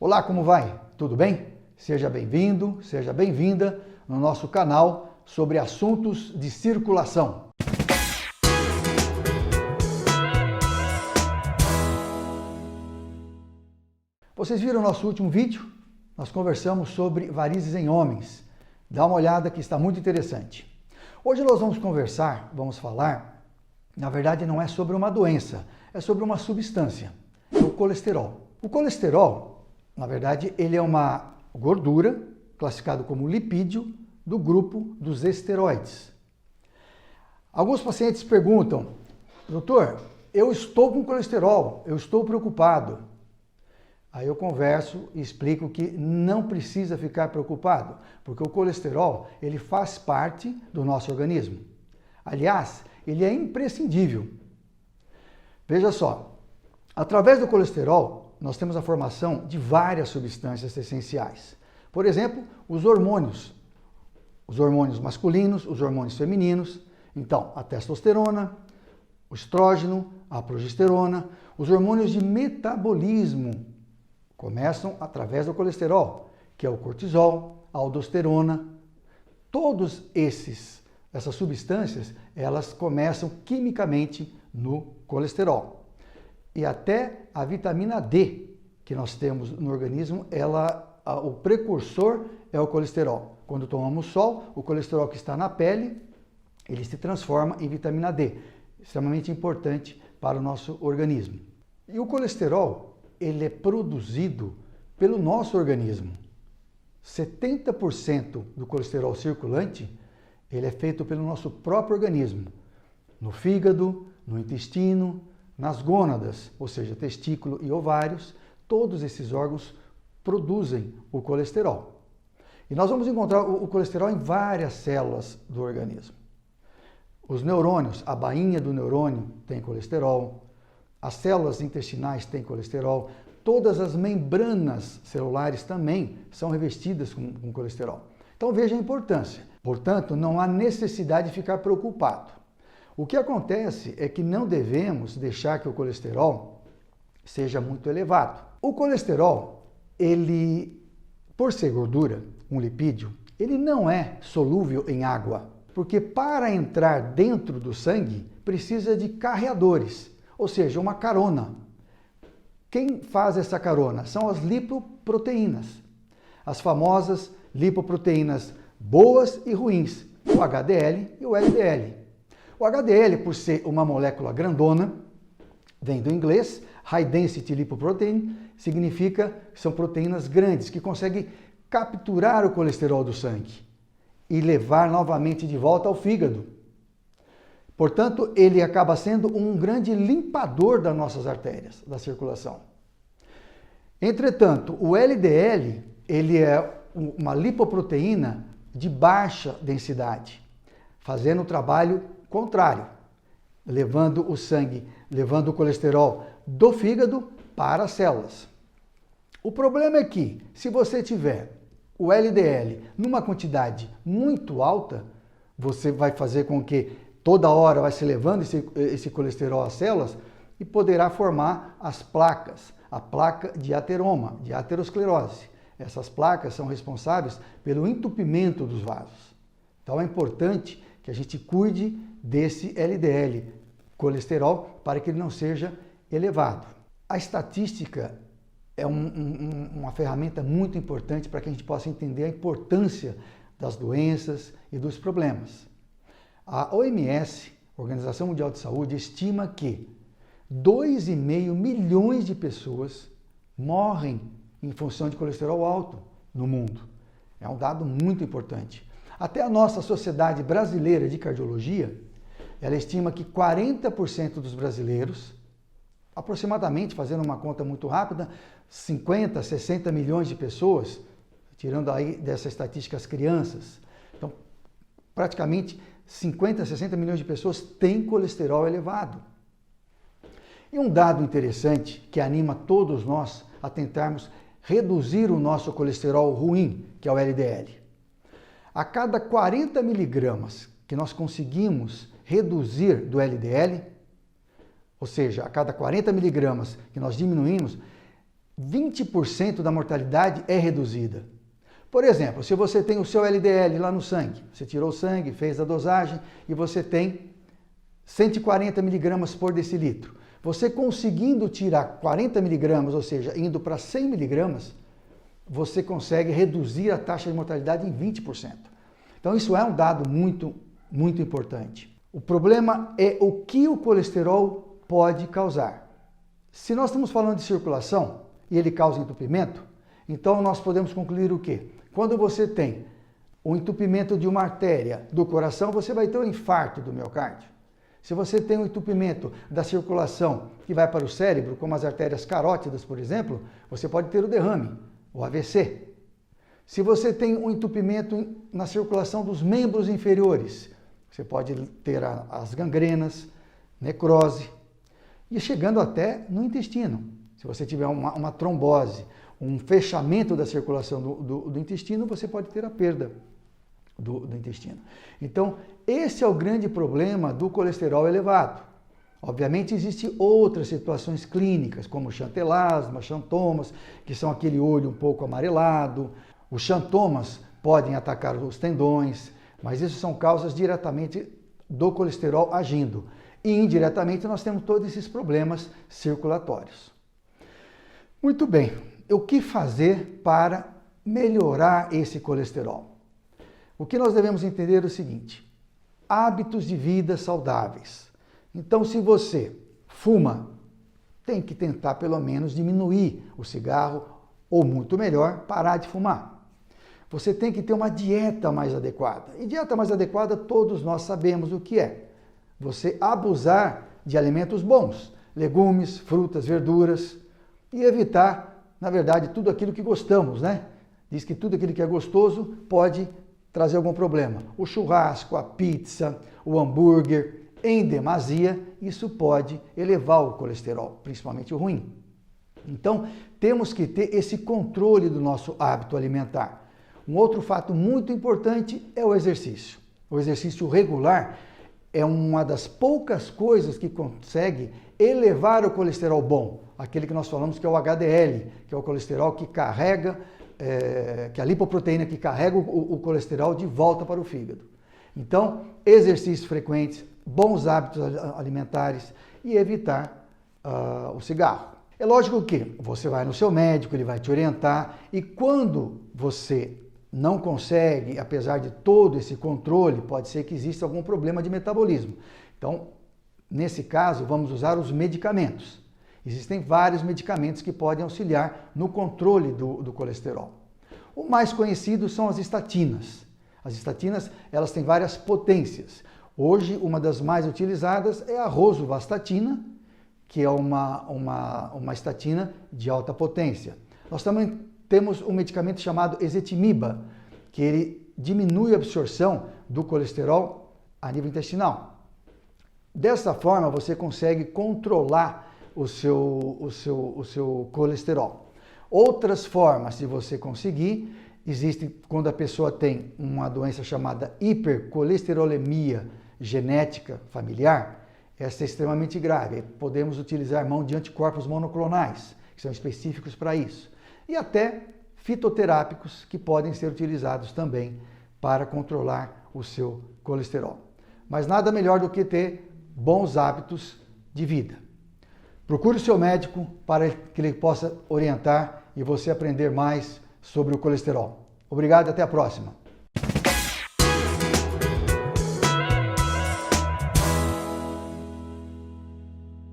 Olá, como vai? Tudo bem? Seja bem-vindo, seja bem-vinda no nosso canal sobre assuntos de circulação. Vocês viram o nosso último vídeo? Nós conversamos sobre varizes em homens. Dá uma olhada que está muito interessante. Hoje nós vamos falar, na verdade não é sobre uma doença, é sobre uma substância, o colesterol. O colesterol, na verdade, ele é uma gordura, classificado como lipídio, do grupo dos esteroides. Alguns pacientes perguntam, doutor, eu estou com colesterol, eu estou preocupado. Aí eu converso e explico que não precisa ficar preocupado, porque o colesterol, ele faz parte do nosso organismo. Aliás, ele é imprescindível. Veja só, através do colesterol, nós temos a formação de várias substâncias essenciais. Por exemplo, os hormônios masculinos, os hormônios femininos. Então, a testosterona, o estrógeno, a progesterona, os hormônios de metabolismo começam através do colesterol, que é o cortisol, a aldosterona. Todas essas substâncias, elas começam quimicamente no colesterol. E até a vitamina D que nós temos no organismo, o precursor é o colesterol. Quando tomamos sol, o colesterol que está na pele, ele se transforma em vitamina D, extremamente importante para o nosso organismo. E o colesterol, ele é produzido pelo nosso organismo. 70% do colesterol circulante, ele é feito pelo nosso próprio organismo, no fígado, no intestino, nas gônadas, ou seja, testículo e ovários, todos esses órgãos produzem o colesterol. E nós vamos encontrar o colesterol em várias células do organismo. Os neurônios, a bainha do neurônio tem colesterol, as células intestinais têm colesterol, todas as membranas celulares também são revestidas com colesterol. Então veja a importância. Portanto, não há necessidade de ficar preocupado. O que acontece é que não devemos deixar que o colesterol seja muito elevado. O colesterol, ele, por ser gordura, um lipídio, ele não é solúvel em água, porque para entrar dentro do sangue precisa de carreadores, ou seja, uma carona. Quem faz essa carona? São as lipoproteínas, as famosas lipoproteínas boas e ruins, o HDL e o LDL. O HDL, por ser uma molécula grandona, vem do inglês, High Density Lipoprotein, significa que são proteínas grandes, que conseguem capturar o colesterol do sangue e levar novamente de volta ao fígado. Portanto, ele acaba sendo um grande limpador das nossas artérias, da circulação. Entretanto, o LDL, ele é uma lipoproteína de baixa densidade, fazendo o trabalho contrário, levando o sangue, levando o colesterol do fígado para as células. O problema é que, se você tiver o LDL numa quantidade muito alta, você vai fazer com que toda hora vai se levando esse colesterol às células e poderá formar as placas, a placa de ateroma, de aterosclerose. Essas placas são responsáveis pelo entupimento dos vasos. Então é importante que a gente cuide desse LDL, colesterol, para que ele não seja elevado. A estatística é uma ferramenta muito importante para que a gente possa entender a importância das doenças e dos problemas. A OMS, Organização Mundial de Saúde, estima que 2,5 milhões de pessoas morrem em função de colesterol alto no mundo. É um dado muito importante. Até a nossa Sociedade Brasileira de Cardiologia, ela estima que 40% dos brasileiros, aproximadamente, fazendo uma conta muito rápida, 50, 60 milhões de pessoas, tirando aí dessa estatística as crianças, então praticamente 50, 60 milhões de pessoas têm colesterol elevado. E um dado interessante que anima todos nós a tentarmos reduzir o nosso colesterol ruim, que é o LDL. A cada 40 miligramas que nós conseguimos reduzir do LDL, ou seja, a cada 40 miligramas que nós diminuímos, 20% da mortalidade é reduzida. Por exemplo, se você tem o seu LDL lá no sangue, você tirou o sangue, fez a dosagem e você tem 140 miligramas por decilitro. Você conseguindo tirar 40 miligramas, ou seja, indo para 100 miligramas, você consegue reduzir a taxa de mortalidade em 20%. Então isso é um dado muito, muito importante. O problema é o que o colesterol pode causar. Se nós estamos falando de circulação e ele causa entupimento, então nós podemos concluir o quê? Quando você tem o entupimento de uma artéria do coração, você vai ter um infarto do miocárdio. Se você tem um entupimento da circulação que vai para o cérebro, como as artérias carótidas, por exemplo, você pode ter o derrame, o AVC. Se você tem um entupimento na circulação dos membros inferiores, você pode ter as gangrenas, necrose, e chegando até no intestino. Se você tiver uma trombose, um fechamento da circulação do intestino, você pode ter a perda do intestino. Então, esse é o grande problema do colesterol elevado. Obviamente, existem outras situações clínicas, como xantelasma, xantomas, que são aquele olho um pouco amarelado. Os xantomas podem atacar os tendões, mas isso são causas diretamente do colesterol agindo. E indiretamente nós temos todos esses problemas circulatórios. Muito bem, o que fazer para melhorar esse colesterol? O que nós devemos entender é o seguinte: hábitos de vida saudáveis. Então, se você fuma, tem que tentar pelo menos diminuir o cigarro, ou muito melhor, parar de fumar. Você tem que ter uma dieta mais adequada. E dieta mais adequada, todos nós sabemos o que é. Você abusar de alimentos bons, legumes, frutas, verduras, e evitar, na verdade, tudo aquilo que gostamos, né? Diz que tudo aquilo que é gostoso pode trazer algum problema. O churrasco, a pizza, o hambúrguer, em demasia, isso pode elevar o colesterol, principalmente o ruim. Então, temos que ter esse controle do nosso hábito alimentar. Um outro fato muito importante é o exercício. O exercício regular é uma das poucas coisas que consegue elevar o colesterol bom, aquele que nós falamos que é o HDL, que é o colesterol que carrega, que é a lipoproteína que carrega o colesterol de volta para o fígado. Então, exercícios frequentes, bons hábitos alimentares e evitar o cigarro. É lógico que você vai no seu médico, ele vai te orientar, e quando você não consegue, apesar de todo esse controle, pode ser que exista algum problema de metabolismo. Então, nesse caso, vamos usar os medicamentos. Existem vários medicamentos que podem auxiliar no controle do colesterol. O mais conhecido são as estatinas. As estatinas, elas têm várias potências. Hoje, uma das mais utilizadas é a rosuvastatina, que é uma estatina de alta potência. Nós também temos um medicamento chamado ezetimiba, que ele diminui a absorção do colesterol a nível intestinal. Dessa forma, você consegue controlar o seu colesterol. Outras formas de você conseguir, existem quando a pessoa tem uma doença chamada hipercolesterolemia genética familiar. Essa é extremamente grave. Podemos utilizar mão de anticorpos monoclonais, que são específicos para isso. E até fitoterápicos, que podem ser utilizados também para controlar o seu colesterol. Mas nada melhor do que ter bons hábitos de vida. Procure o seu médico para que ele possa orientar e você aprender mais sobre o colesterol. Obrigado e até a próxima.